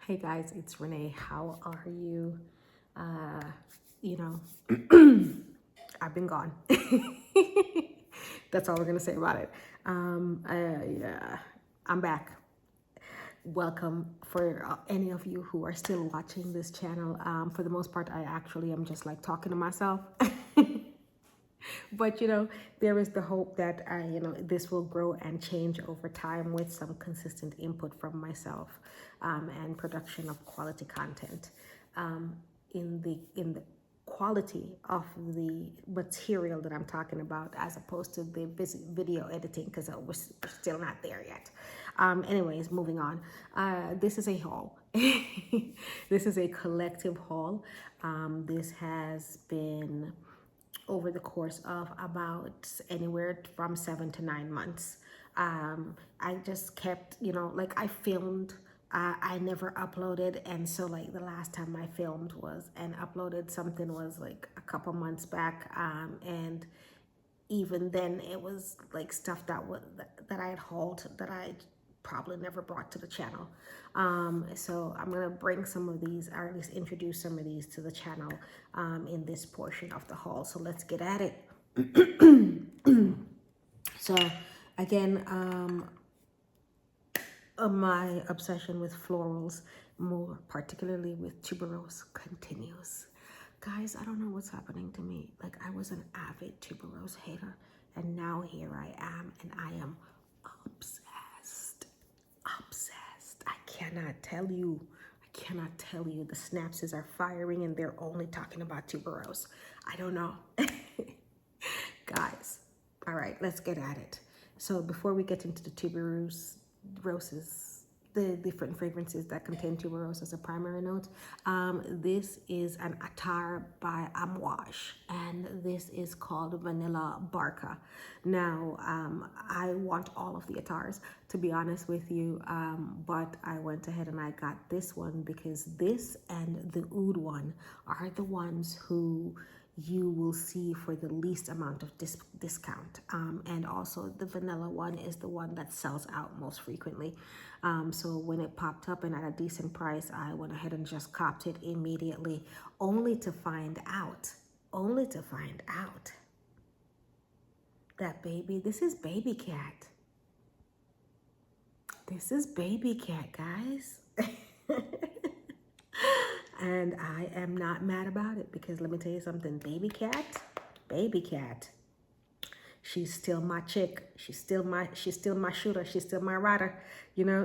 Hey guys, it's Renee. How are you? Uh, you know, I've been gone. That's all we're gonna say about it. Yeah, I'm back. Welcome for any of you who are still watching this channel. For the most part, I actually am just like talking to myself. But there is the hope that this will grow and change over time with some consistent input from myself, and production of quality content, in the quality of the material that I'm talking about, as opposed to the video editing, because we're still not there yet. Anyways, moving on. This is a haul. This is a collective haul. This has been over the course of about anywhere from 7 to 9 months. I just kept, like I filmed, I never uploaded. And so like the last time I filmed was and uploaded something was like a couple months back. And even then it was like stuff that I had hauled that I probably never brought to the channel. So I'm gonna bring some of these, or at least introduce some of these to the channel in this portion of the haul. So let's get at it. So again, my obsession with florals, more particularly with tuberose, continues. Guys, I don't know what's happening to me. Like, I was an avid tuberose hater, and now here I am, and I am obsessed. Obsessed. I cannot tell you. The synapses are firing, and they're only talking about tuberose. I don't know. Guys, all right, let's get at it. So before we get into the tuberoses, the different fragrances that contain tuberose as a primary note, this is an attar by Amouage, and this is called Vanilla Barka. Now, I want all of the attars, to be honest with you, but I went ahead and I got this one because this and the oud one are the ones who you will see for the least amount of discount, and also the vanilla one is the one that sells out most frequently. So when it popped up and at a decent price, I went ahead and just copped it immediately, only to find out that this is baby cat. This is baby cat, guys. And I am not mad about it, because let me tell you something, baby cat, she's still my chick. She's still my shooter. She's still my rider,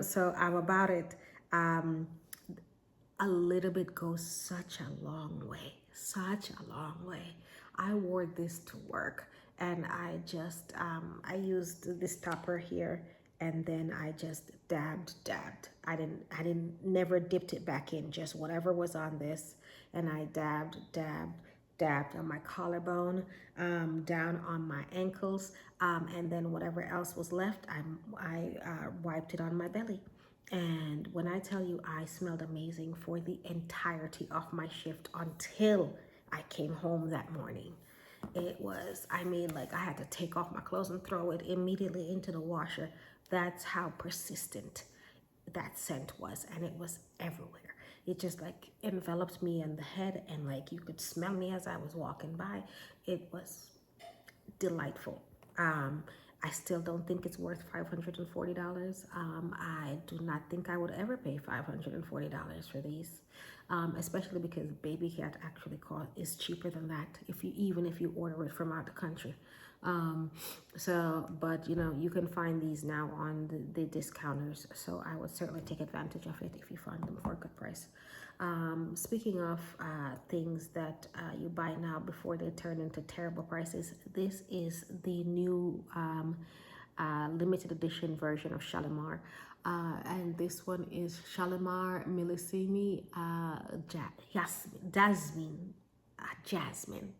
so I'm about it. A little bit goes such a long way, I wore this to work, and I just, I used this topper here, and then I just dabbed. Never dipped it back in, just whatever was on this, and I dabbed on my collarbone, down on my ankles, and then whatever else was left, I wiped it on my belly. And when I tell you, I smelled amazing for the entirety of my shift until I came home that morning. It was, I mean, like, I had to take off my clothes and throw it immediately into the washer. That's how persistent that scent was, and it was everywhere. It just like enveloped me in the head, and like you could smell me as I was walking by. It was delightful. I still don't think it's worth $540. I do not think I would ever pay $540 for these, especially because baby cat actually is cheaper than that even if you order it from out the country. But you can find these now on the discounters, so I would certainly take advantage of it if you find them for a good price. Speaking of things that you buy now before they turn into terrible prices, this is the new limited edition version of Shalimar. And this one is Shalimar Millésime Jasmin.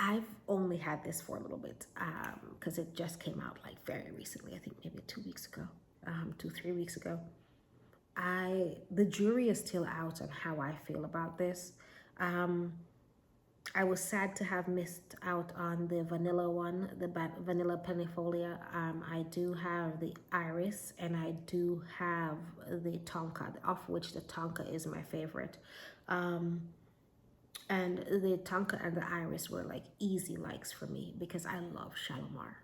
I've only had this for a little bit, because it just came out like very recently. I think maybe 2 weeks ago, 3 weeks ago. The jury is still out on how I feel about this. I was sad to have missed out on the vanilla one, the vanilla pennifolia. I do have the iris and I do have the tonka, of which the tonka is my favorite. And the tonka and the iris were like easy likes for me because I love Shalimar.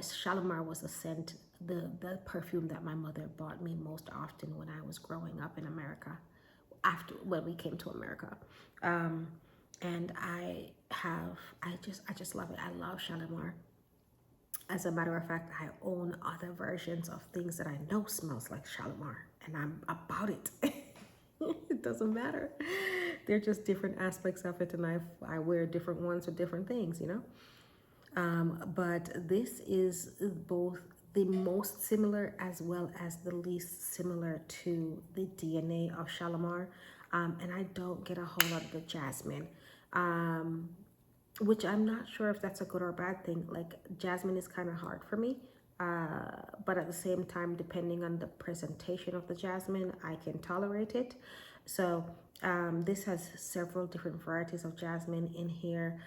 Shalimar was a scent, the perfume that my mother bought me most often when I was growing up in America, after when we came to America. And I just love it. I love Shalimar. As a matter of fact, I own other versions of things that I know smells like Shalimar, and I'm about it. It doesn't matter. They're just different aspects of it, and I wear different ones for different things, you know. But this is both the most similar as well as the least similar to the DNA of Shalimar. And I don't get a whole lot of the Jasmine, which I'm not sure if that's a good or bad thing. Like, Jasmine is kind of hard for me. But at the same time, depending on the presentation of the Jasmine, I can tolerate it. So this has several different varieties of Jasmine in here.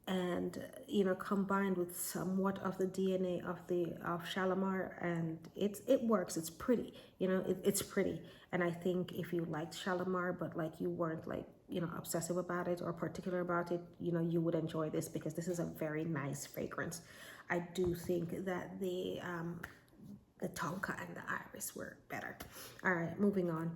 And you know, combined with somewhat of the DNA of Shalimar, and it works. It's pretty, you know, it's pretty. And I think if you liked Shalimar but like you weren't like, you know, obsessive about it or particular about it, you know, you would enjoy this because this is a very nice fragrance. I do think that the tonka and the iris were better. All right, moving on.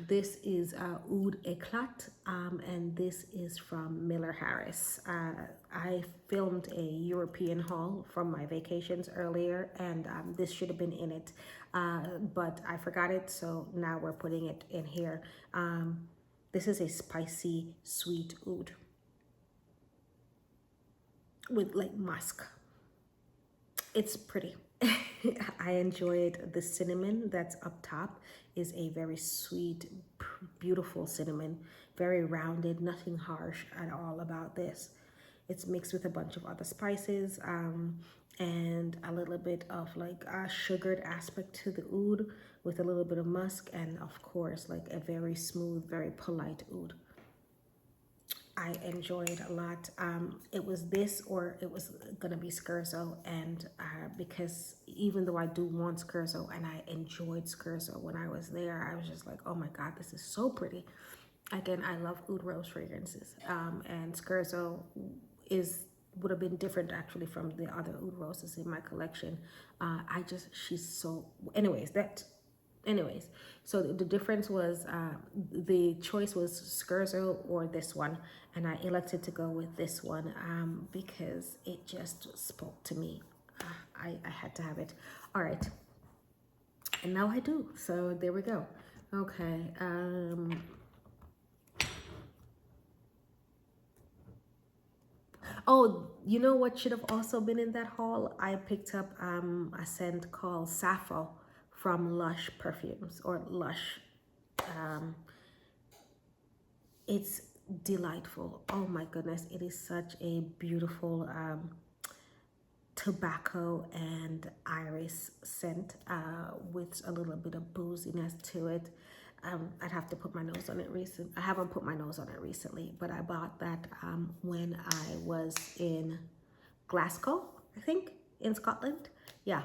This is Oud Eclat, and this is from Miller Harris. I filmed a European haul from my vacations earlier, and this should have been in it, but I forgot it, so now we're putting it in here. This is a spicy, sweet oud with like musk. It's pretty. I enjoyed the cinnamon that's up top is a very sweet, beautiful cinnamon, very rounded, nothing harsh at all about this. It's mixed with a bunch of other spices and a little bit of like a sugared aspect to the oud with a little bit of musk, and of course like a very smooth, very polite oud. I enjoyed a lot. It was this or it was gonna be Scherzo, and because even though I do want Scherzo and I enjoyed Scherzo when I was there, I was just like, oh my God, this is so pretty. Again, I love oud rose fragrances, and Scherzo would have been different actually from the other oud roses in my collection. She's so, anyways, so the difference was the choice was Scherzo or this one, and I elected to go with this one because it just spoke to me. I had to have it. All right, and now I do. So there we go. Okay. Oh, you know what should have also been in that haul? I picked up a scent called Sappho from Lush Perfumes, or Lush. It's delightful. Oh my goodness, it is such a beautiful tobacco and iris scent with a little bit of booziness to it. I'd have to put my nose on it recently. I haven't put my nose on it recently, but I bought that when I was in Glasgow, I think, in Scotland. Yeah.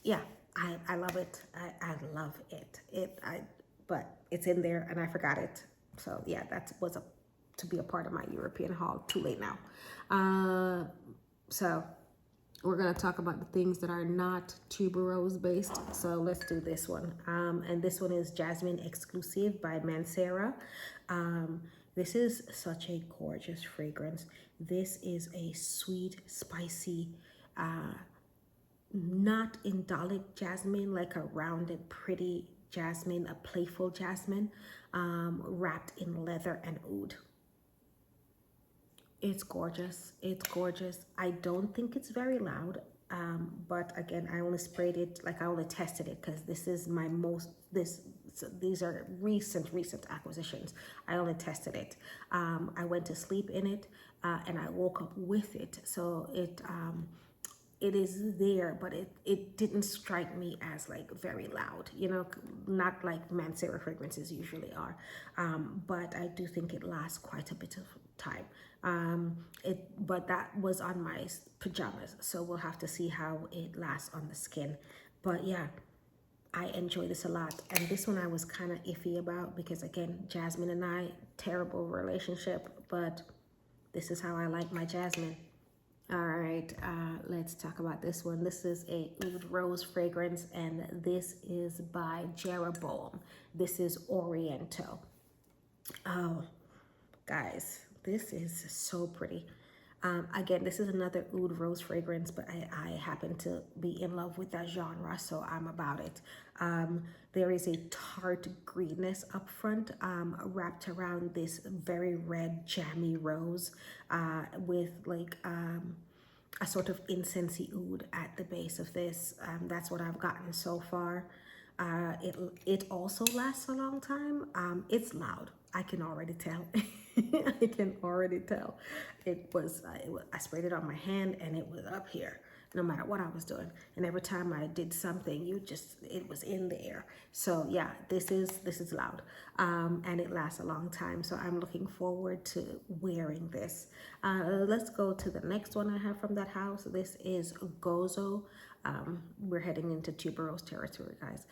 Yeah, I love it. I love it. But it's in there and I forgot it. So yeah, that was to be a part of my European haul. Too late now. So we're gonna talk about the things that are not tuberose based. So let's do this one. And this one is Jasmin Exclusive by Mancera. This is such a gorgeous fragrance. This is a sweet, spicy, not indolic jasmine, like a rounded, pretty jasmine, a playful jasmine, wrapped in leather and oud. It's gorgeous. It's gorgeous. I don't think it's very loud. But again, I only sprayed it, like I only tested it because this is my these are recent acquisitions. I only tested it. I went to sleep in it and I woke up with it. So it is there, but it didn't strike me as like very loud, you know, not like Mancera fragrances usually are. But I do think it lasts quite a bit of time. But that was on my pajamas, so we'll have to see how it lasts on the skin. But yeah, I enjoy this a lot. And this one I was kind of iffy about because, again, Jasmin and I, terrible relationship, but this is how I like my Jasmin. All right, let's talk about this one. This is a Oud Rose fragrance, and this is by Jeroboam. This is Oriento. Oh, guys, this is so pretty. Again, this is another Oud Rose fragrance, but I happen to be in love with that genre, so I'm about it. There is a tart greenness up front, wrapped around this very red jammy rose, with like a sort of incensey oud at the base of this. That's what I've gotten so far. It also lasts a long time. It's loud. I can already tell. I can already tell. I sprayed it on my hand and it was up here no matter what I was doing. And every time I did something, it was in the air. So yeah, this is loud. And it lasts a long time. So I'm looking forward to wearing this. Let's go to the next one I have from that house. This is Gozo. We're heading into Tuberose territory, guys.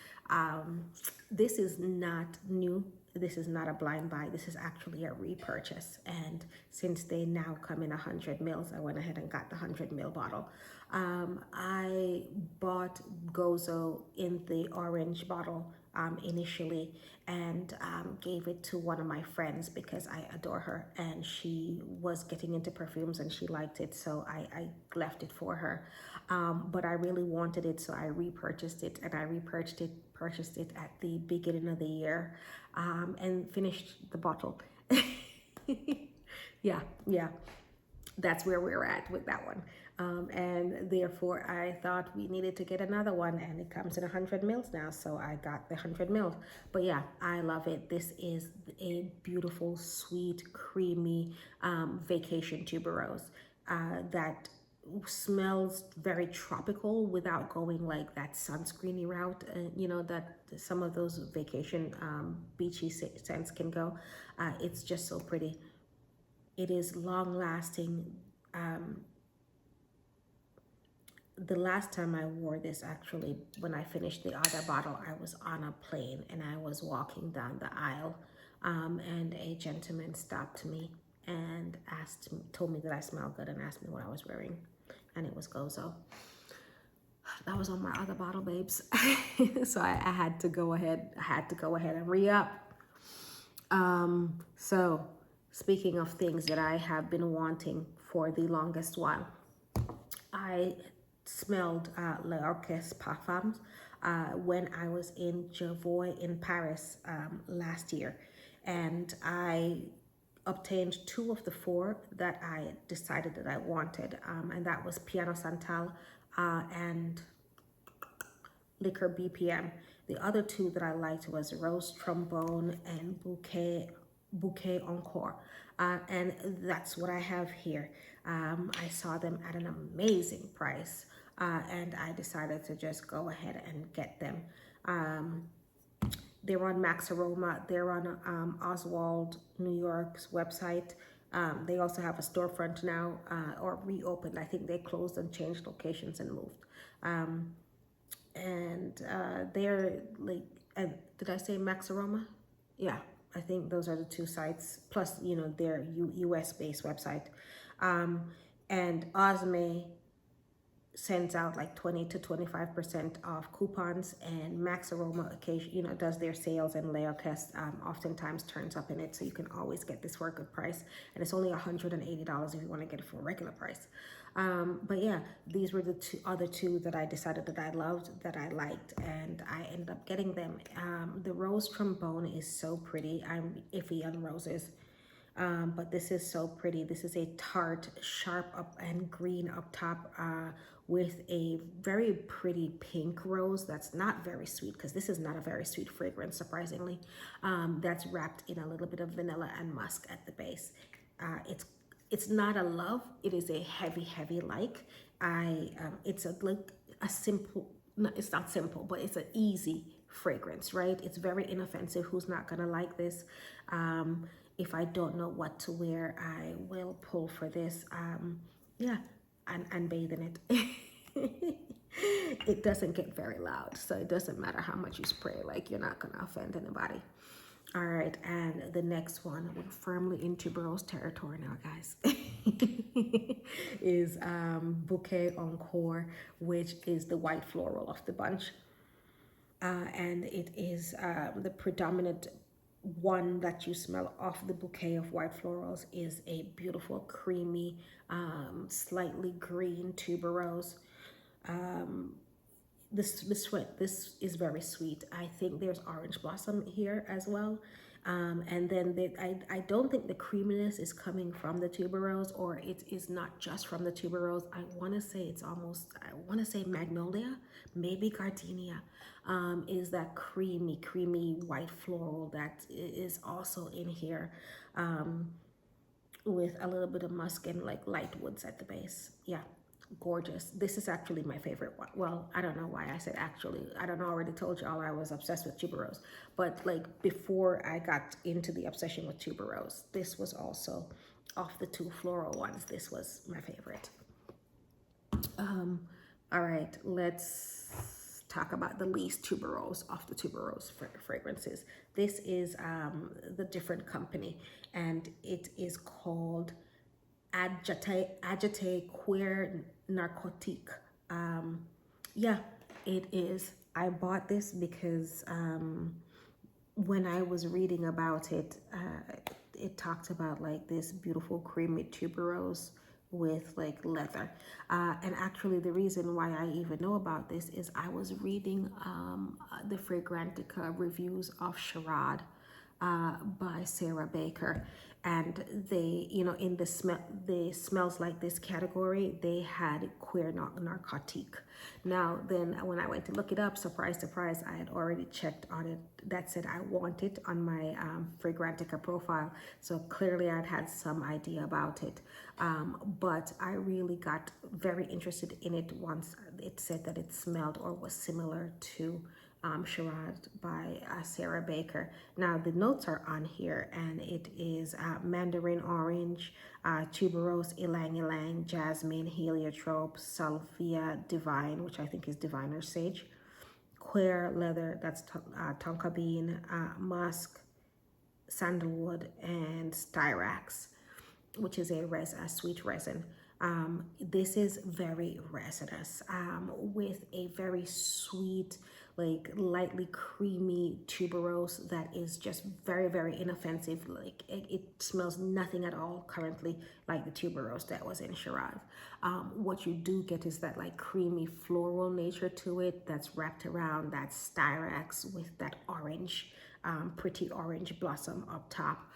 This is not new. This is not a blind buy. This is actually a repurchase. And since they now come in 100 mils, I went ahead and got the 100 ml bottle. I bought Gozo in the orange bottle initially, and gave it to one of my friends because I adore her, and she was getting into perfumes and she liked it, so I left it for her. But I really wanted it, so I repurchased it, and I purchased it at the beginning of the year, and finished the bottle. yeah, that's where we're at with that one. And therefore I thought we needed to get another one, and it comes in 100 mils now, so I got the 100 mils. But yeah, I love it. This is a beautiful, sweet, creamy vacation tuberose that smells very tropical without going like that sunscreeny route, you know, that some of those vacation beachy scents can go. It's just so pretty. It is long lasting. The last time I wore this, actually, when I finished the other bottle, I was on a plane and I was walking down the aisle, and a gentleman stopped me and told me that I smelled good and asked me what I was wearing, and it was Gozo. That was on my other bottle, babes. So I had to go ahead. And re-up. So speaking of things that I have been wanting for the longest while, I smelled L'Orchestre Parfums when I was in Jeroboam in Paris last year, and I obtained 2 of the 4 that I decided that I wanted, and that was Piano Santal and Liquor BPM. The other 2 that I liked was Rose Trombone and Bouquet Encore, and that's what I have here. I saw them at an amazing price, and I decided to just go ahead and get them. They're on Max Aroma. They're on Oswald, New York's website. They also have a storefront now, or reopened. I think they closed and changed locations and moved. They're like, did I say Max Aroma? Yeah, I think those are the 2 sites, plus, you know, their US-based website. And Osme sends out like 20 to 25% off coupons, and Max Aroma occasion, you know, does their sales, and L'Orchestre oftentimes turns up in it, so you can always get this for a good price, and it's only $180 if you want to get it for a regular price. But yeah, these were the other two that I decided that I loved, that I liked, and I ended up getting them. The Rose Trombone is so pretty. I'm iffy on roses. But this is so pretty. This is a tart, sharp up and green up top, with a very pretty pink rose that's not very sweet, because this is not a very sweet fragrance, surprisingly. That's wrapped in a little bit of vanilla and musk at the base. It's not a love, it is a heavy like, it's a simple, no, it's not simple, but it's an easy fragrance, right? It's very inoffensive. Who's not gonna like this? If I don't know what to wear, I will pull for this. Yeah, and bathe in it. It doesn't get very loud, so it doesn't matter how much you spray, like you're not gonna offend anybody. All right, and the next one, we're firmly in Tuberose territory now, guys, is Bouquet Encore, which is the white floral of the bunch. And it is the predominant one that you smell off the bouquet of white florals is a beautiful, creamy, slightly green tuberose. This is very sweet. I think there's orange blossom here as well. And then I don't think the creaminess is coming from the tuberose, or it is not just from the tuberose. I want to say it's almost, I want to say magnolia, maybe gardenia, is that creamy white floral that is also in here, with a little bit of musk and like light woods at the base. Yeah, gorgeous. This is actually my favorite one. Well, I don't know why I said actually. I don't know, I already told y'all I was obsessed with tuberose. But like before I got into the obsession with tuberose, this was also, off the two floral ones, this was my favorite. All right, let's talk about the least tuberose of the tuberose fragrances. This is the different company, and it is called Adjatay Cuir Narcotique. Yeah, it is. I bought this because when I was reading about it, it talked about like this beautiful creamy tuberose with like leather. And actually the reason why I even know about this is I was reading the Fragrantica reviews of Charade by Sarah Baker, and they, you know, in the smells like this category, they had Cuir Narcotique. Now then, when I went to look it up, surprise surprise, I had already checked on it. That said I want it on my Fragrantica profile, so clearly I'd had some idea about it, but I really got very interested in it once it said that it smelled or was similar to Charade by Sarah Baker. Now the notes are on here, and it is mandarin orange, tuberose, ylang ylang, jasmine, heliotrope, salvia divine, which I think is diviner sage, queer leather, that's tonka bean, musk, sandalwood, and styrax, which is a sweet resin. This is very resinous, with a very sweet, like lightly creamy tuberose that is just very inoffensive. Like it smells nothing at all currently like the tuberose that was in Charade. What you do get is that like creamy floral nature to it that's wrapped around that styrax with that orange, pretty orange blossom up top,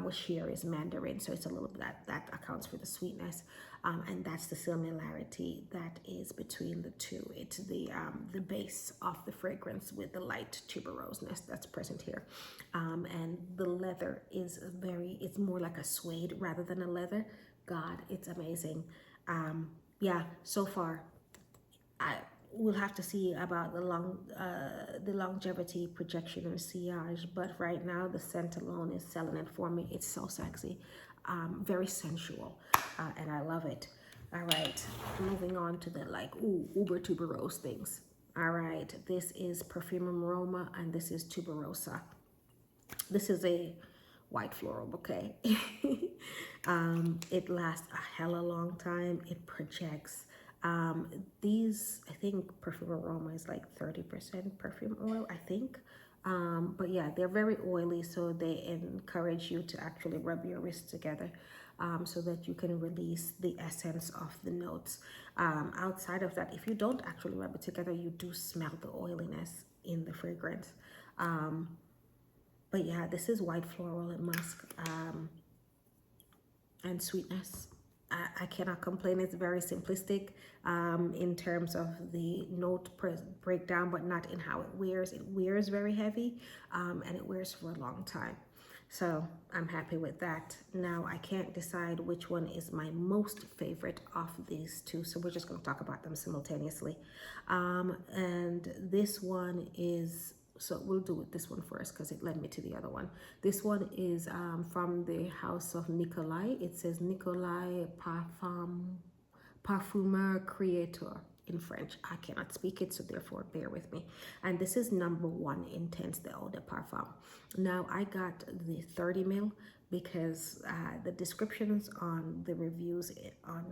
which here is mandarin, so it's a little bit that accounts for the sweetness, and that's the similarity that is between the two. It's the base of the fragrance with the light tuberoseness that's present here, and the leather is it's more like a suede rather than a leather. God, it's amazing. Yeah, so far we'll have to see about the longevity, projection, and sillage, but right now the scent alone is selling it for me. It's so sexy, very sensual, and I love it. All right, moving on to the like uber tuberose things. All right, this is Perfumum Roma, and this is Tuberosa. This is a white floral bouquet. It lasts a hella long time. It projects. These, I think Perfume Aroma is like 30% perfume oil, I think. But yeah, they're very oily, so they encourage you to actually rub your wrists together, so that you can release the essence of the notes. Outside of that, if you don't actually rub it together, you do smell the oiliness in the fragrance. But yeah, this is white floral and musk, and sweetness. I cannot complain. It's very simplistic in terms of the note breakdown, but not in how it wears. It wears very heavy, and it wears for a long time. So I'm happy with that. Now I can't decide which one is my most favorite of these two, so we're just going to talk about them simultaneously. And this one is, so we'll do this one first because it led me to the other one. This one is from the house of Nicolai. It says Nicolai Parfumeur Créateur in French. I cannot speak it, so therefore bear with me. And this is number 1 Intense de Eau de Parfum. Now I got the 30 ml because the descriptions on the reviews on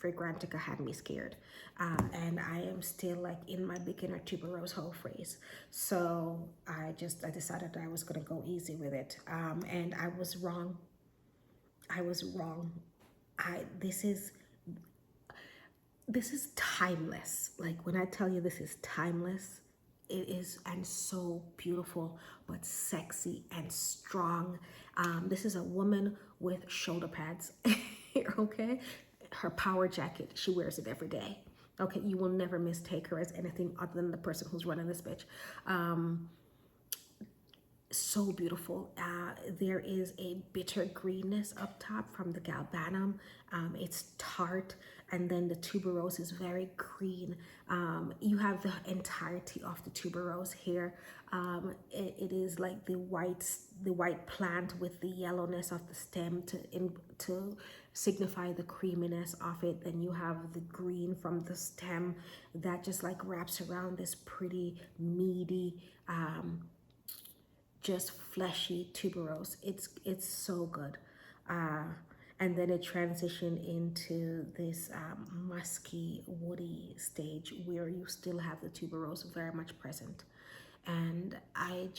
Fragrantica had me scared, and I am still like in my beginner tuberose whole phrase, so I decided I was gonna go easy with it, and I was wrong. This is timeless. Like when I tell you this is timeless, it is, and so beautiful, but sexy and strong. This is a woman with shoulder pads, okay? Her power jacket, she wears it every day. Okay, you will never mistake her as anything other than the person who's running this bitch. So beautiful. There is a bitter greenness up top from the galbanum. It's tart, and then the tuberose is very green. You have the entirety of the tuberose here. It is like the white plant with the yellowness of the stem to signify the creaminess of it. Then you have the green from the stem that just like wraps around this pretty meaty, just fleshy tuberose. It's so good. And then it transitioned into this musky, woody stage where you still have the tuberose very much present. And I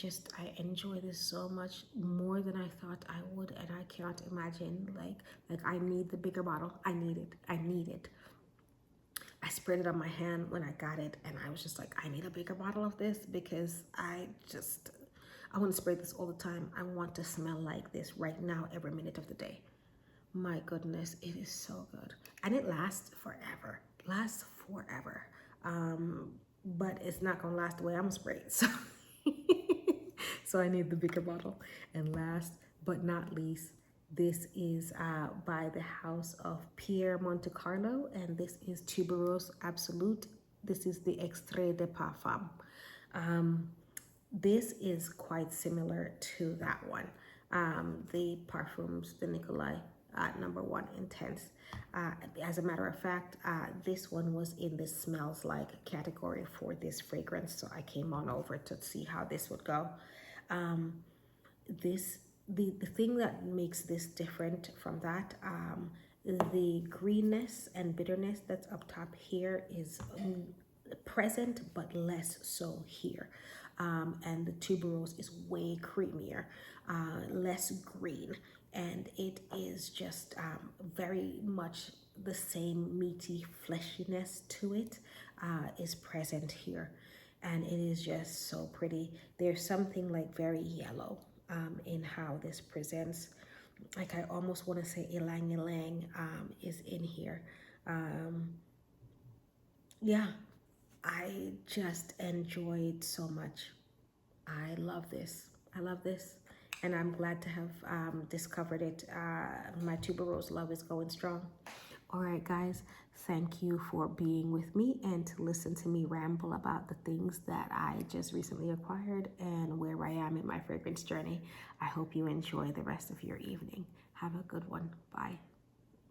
enjoy this so much, more than I thought I would, and I can't imagine, like I need the bigger bottle. I need it. I sprayed it on my hand when I got it, and I was just like, I need a bigger bottle of this because I want to spray this all the time. I want to smell like this right now, every minute of the day. My goodness, it is so good. And it lasts forever. But it's not gonna last the way I'm sprayed. So, so I need the bigger bottle. And last but not least, this is by the house of Pierre Monte Carlo, and this is Tuberose Absolue. This is the extrait de Parfum. This is quite similar to that one. The Parfums, the Nicolai number 1 Intense. As a matter of fact, this one was in the smells like category for this fragrance, so I came on over to see how this would go. The thing that makes this different from that, the greenness and bitterness that's up top here is present, but less so here. And the tuberose is way creamier, less green, and it is just very much the same meaty fleshiness to it is present here, and it is just so pretty. There's something like very yellow in how this presents. Like I almost want to say ylang ylang is in here. Yeah, I just enjoyed so much. I love this. And I'm glad to have discovered it. My tuberose love is going strong. All right, guys, thank you for being with me and to listen to me ramble about the things that I just recently acquired and where I am in my fragrance journey. I hope you enjoy the rest of your evening. Have a good one. Bye.